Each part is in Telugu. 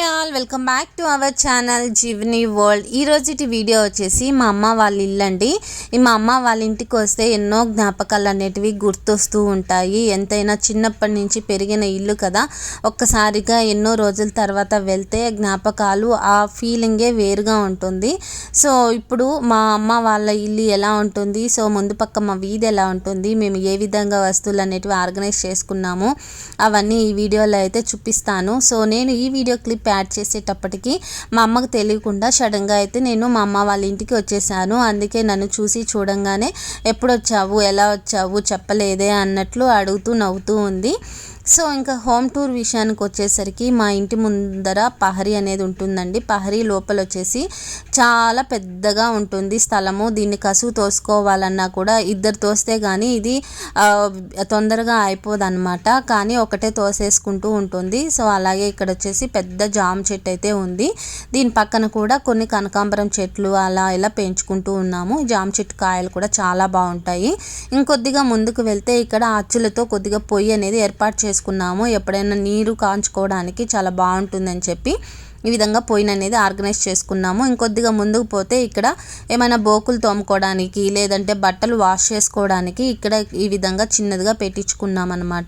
Hi all, welcome back to our channel Jeevani world. ఈరోజుటి వీడియో వచ్చేసి మా అమ్మ వాళ్ళ ఇల్లు అండి. మా అమ్మ వాళ్ళ ఇంటికి వస్తే ఎన్నో జ్ఞాపకాలు అనేటివి గుర్తొస్తూ ఉంటాయి. ఎంతైనా చిన్నప్పటి నుంచి పెరిగిన ఇల్లు కదా, ఒక్కసారిగా ఎన్నో రోజుల తర్వాత వెళ్తే జ్ఞాపకాలు ఆ ఫీలింగే వేరుగా ఉంటుంది. సో ఇప్పుడు మా అమ్మ వాళ్ళ ఇల్లు ఎలా ఉంటుంది, సో ముందు పక్క మా వీధి ఎలా ఉంటుంది, మేము ఏ విధంగా వస్తువులు అనేటివి ఆర్గనైజ్ చేసుకున్నాము, అవన్నీ ఈ వీడియోలో అయితే చూపిస్తాను. సో నేను ఈ వీడియో క్లిప్ యాడ్ చేసేటప్పటికి మా అమ్మకు తెలియకుండా సడన్గా అయితే నేను మా అమ్మ వాళ్ళ ఇంటికి వచ్చేసాను. అందుకే నన్ను చూసి చూడంగానే ఎప్పుడు వచ్చావు, ఎలా వచ్చావు, చెప్పలేదే అన్నట్లు అడుగుతూ నవ్వుతూ ఉంది. సో ఇంకా హోమ్ టూర్ విషయానికి వచ్చేసరికి మా ఇంటి ముందర పహరీ అనేది ఉంటుందండి. పహరీ లోపల వచ్చేసి చాలా పెద్దగా ఉంటుంది స్థలము. దీన్ని కసువు తోసుకోవాలన్నా కూడా ఇద్దరు తోస్తే కానీ ఇది తొందరగా అయిపోదన్నమాట. కానీ ఒకటే తోసేసుకుంటూ ఉంటుంది. సో అలాగే ఇక్కడ వచ్చేసి పెద్ద జామ చెట్టు అయితే ఉంది. దీని పక్కన కూడా కొన్ని కనకాంబరం చెట్లు అలా ఇలా పెంచుకుంటూ ఉన్నాము. జామ చెట్టు కాయలు కూడా చాలా బాగుంటాయి. ఇంకొద్దిగా ముందుకు వెళ్తే ఇక్కడ అచ్చులతో కొద్దిగా పొయ్యి అనేది ఏర్పాటు చేసుకున్నాము. ఎప్పుడైనా నీరు కాంచుకోవడానికి చాలా బాగుంటుందని చెప్పి ఈ విధంగా పొయ్యిని అనేది ఆర్గనైజ్ చేసుకున్నాము. ఇంకొద్దిగా ముందుకు పోతే ఇక్కడ ఏమైనా బోకులు తోముకోవడానికి లేదంటే బట్టలు వాష్ చేసుకోవడానికి ఇక్కడ ఈ విధంగా చిన్నదిగా పెట్టించుకున్నాం అనమాట.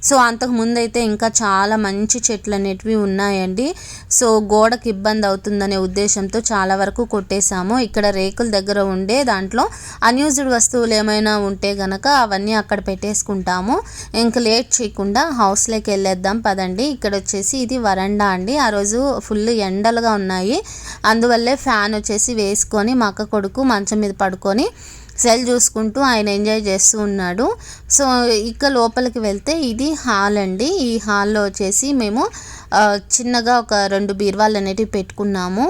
సో అంతకు ముందు అయితే ఇంకా చాలా మంచి చెట్లు అనేటివి ఉన్నాయండి. సో గోడకు ఇబ్బంది అవుతుందనే ఉద్దేశంతో చాలా వరకు కొట్టేశాము. ఇక్కడ రేకుల దగ్గర ఉండే దాంట్లో అన్యూజ్డ్ వస్తువులు ఏమైనా ఉంటే గనక అవన్నీ అక్కడ పెట్టేసుకుంటాము. ఇంకా లేట్ చేయకుండా హౌస్లోకి వెళ్ళేద్దాం పదండి. ఇక్కడ వచ్చేసి ఇది వరండా అండి. ఆ రోజు ఫుల్ ఎండలుగా ఉన్నాయి, అందువల్లే ఫ్యాన్ వచ్చేసి వేసుకొని మా అక్క కొడుకు మంచం మీద పడుకొని సెల్ చూసుకుంటూ ఆయన ఎంజాయ్ చేస్తూ ఉన్నాడు. సో ఇక లోపలికి వెళ్తే ఇది హాల్ అండి. ఈ హాల్లో వచ్చేసి మేము చిన్నగా ఒక 2 బీరువాలు అనేటివి పెట్టుకున్నాము.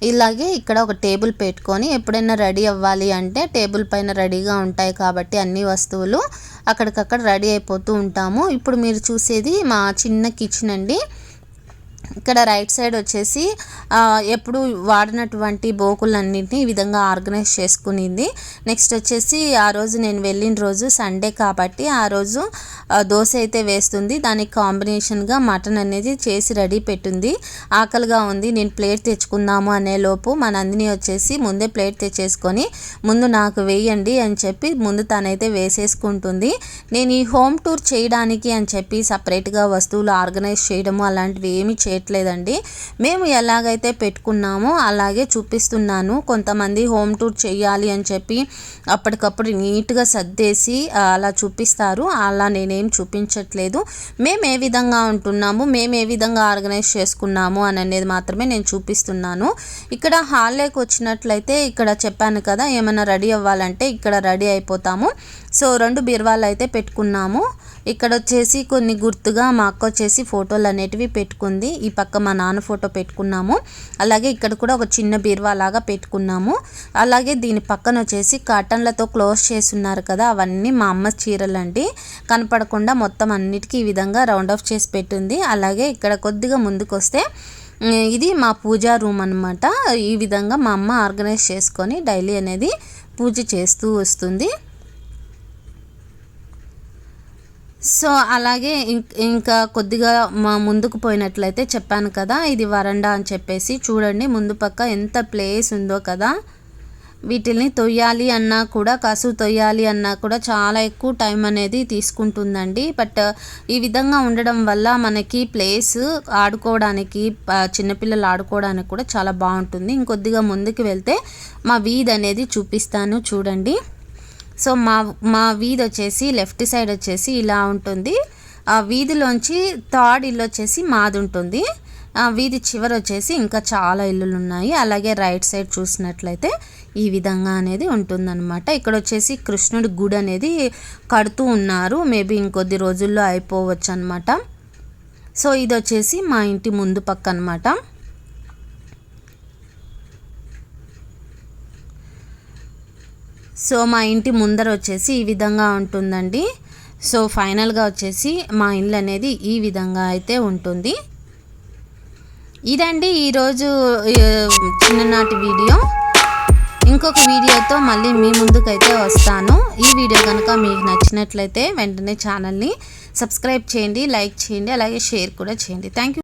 ఇలాగే ఇక్కడ ఒక టేబుల్ పెట్టుకొని ఎప్పుడైనా రెడీ అవ్వాలి అంటే టేబుల్ పైన రెడీగా ఉంటాయి కాబట్టి అన్ని వస్తువులు అక్కడికక్కడ రెడీ అయిపోతూ ఉంటాము. ఇప్పుడు మీరు చూసేది మా చిన్న కిచెన్ అండి. ఇక్కడ రైట్ సైడ్ వచ్చేసి ఎప్పుడు వాడినటువంటి బోకులన్నింటినీ ఈ విధంగా ఆర్గనైజ్ చేసుకునింది. నెక్స్ట్ వచ్చేసి ఆ రోజు నేను వెళ్ళిన రోజు సండే కాబట్టి ఆ రోజు దోశ అయితే వేస్తుంది. దానికి కాంబినేషన్గా మటన్ అనేది చేసి రెడీ పెట్టింది. ఆకలిగా ఉంది, నేను ప్లేట్ తెచ్చుకుందాము అనే లోపు మా నందిని వచ్చేసి ముందే ప్లేట్ తెచ్చేసుకొని ముందు నాకు వేయండి అని చెప్పి ముందు తనైతే వేసేసుకుంటుంది. నేను ఈ హోమ్ టూర్ చేయడానికి అని చెప్పి సపరేట్గా వస్తువులు ఆర్గనైజ్ చేయడము అలాంటివి ఏమీ చేయట్లేదండి. మేము ఎలాగైతే పెట్టుకున్నామో అలాగే చూపిస్తున్నాను. కొంతమంది హోమ్ టూర్ చేయాలి అని చెప్పి అప్పటికప్పుడు నీట్గా సర్దేసి అలా చూపిస్తారు. అలా నేనేం చూపించట్లేదు. మేము ఏ విధంగా ఉంటున్నాము, మేము ఏ విధంగా ఆర్గనైజ్ చేసుకున్నాము అనేది మాత్రమే నేను చూపిస్తున్నాను. ఇక్కడ హాల్లోకి వచ్చినట్లయితే ఇక్కడ చెప్పాను కదా, ఏమైనా రెడీ అవ్వాలంటే ఇక్కడ రెడీ అయిపోతాము. సో 2 బీరువాలు అయితే పెట్టుకున్నాము. ఇక్కడ వచ్చేసి కొన్ని గుర్తుగా మా అక్క వచ్చేసి ఫోటోలు అనేటివి పెట్టుకుంది. ఈ పక్క మా నాన్న ఫోటో పెట్టుకున్నాము. అలాగే ఇక్కడ కూడా ఒక చిన్న బీరువా లాగా పెట్టుకున్నాము. అలాగే దీని పక్కన వచ్చేసి కర్టన్లతో క్లోజ్ చేస్తున్నారు కదా, అవన్నీ మా అమ్మ చీరలండి. కనపడకుండా మొత్తం అన్నిటికీ ఈ విధంగా రౌండ్ ఆఫ్ చేసి పెట్టింది. అలాగే ఇక్కడ కొద్దిగా ముందుకు వస్తే ఇది మా పూజా రూమ్ అనమాట. ఈ విధంగా మా అమ్మ ఆర్గనైజ్ చేసుకొని డైలీ అనేది పూజ చేస్తూ వస్తుంది. సో అలాగే ఇంకా కొద్దిగా మా ముందుకు పోయినట్లయితే చెప్పాను కదా, ఇది వరండా అని చెప్పేసి చూడండి ముందు పక్క ఎంత ప్లేస్ ఉందో కదా. వీటిని తొయ్యాలి అన్నా కూడా, కసువు తొయ్యాలి అన్నా కూడా చాలా ఎక్కువ టైం అనేది తీసుకుంటుందండి. బట్ ఈ విధంగా ఉండడం వల్ల మనకి ప్లేస్ ఆడుకోవడానికి, చిన్నపిల్లలు ఆడుకోవడానికి కూడా చాలా బాగుంటుంది. ఇంకొద్దిగా ముందుకు వెళ్తే మా వీధి అనేది చూపిస్తాను చూడండి. సో మా వీధి వచ్చేసి లెఫ్ట్ సైడ్ వచ్చేసి ఇలా ఉంటుంది. ఆ వీధిలోంచి థర్డ్ ఇల్లు వచ్చేసి మాది ఉంటుంది. ఆ వీధి చివరి వచ్చేసి ఇంకా చాలా ఇల్లులు ఉన్నాయి. అలాగే రైట్ సైడ్ చూసినట్లయితే ఈ విధంగా అనేది ఉంటుందన్నమాట. ఇక్కడ వచ్చేసి కృష్ణుడి గుడి అనేది కడుతూ ఉన్నారు. మేబీ ఇంకొద్ది రోజుల్లో అయిపోవచ్చు అనమాట. సో ఇది వచ్చేసి మా ఇంటి ముందు పక్క అనమాట. సో మా ఇంటి ముందర వచ్చేసి ఈ విధంగా ఉంటుందండి. సో ఫైనల్గా వచ్చేసి మా ఇల్లు అనేది ఈ విధంగా అయితే ఉంటుంది. ఇదండి ఈరోజు చిన్ననాటి వీడియో. ఇంకొక వీడియోతో మళ్ళీ మీ ముందుకైతే వస్తాను. ఈ వీడియో కనుక మీకు నచ్చినట్లయితే వెంటనే ఛానల్ని సబ్స్క్రైబ్ చేయండి, లైక్ చేయండి, అలాగే షేర్ కూడా చేయండి. Thank you.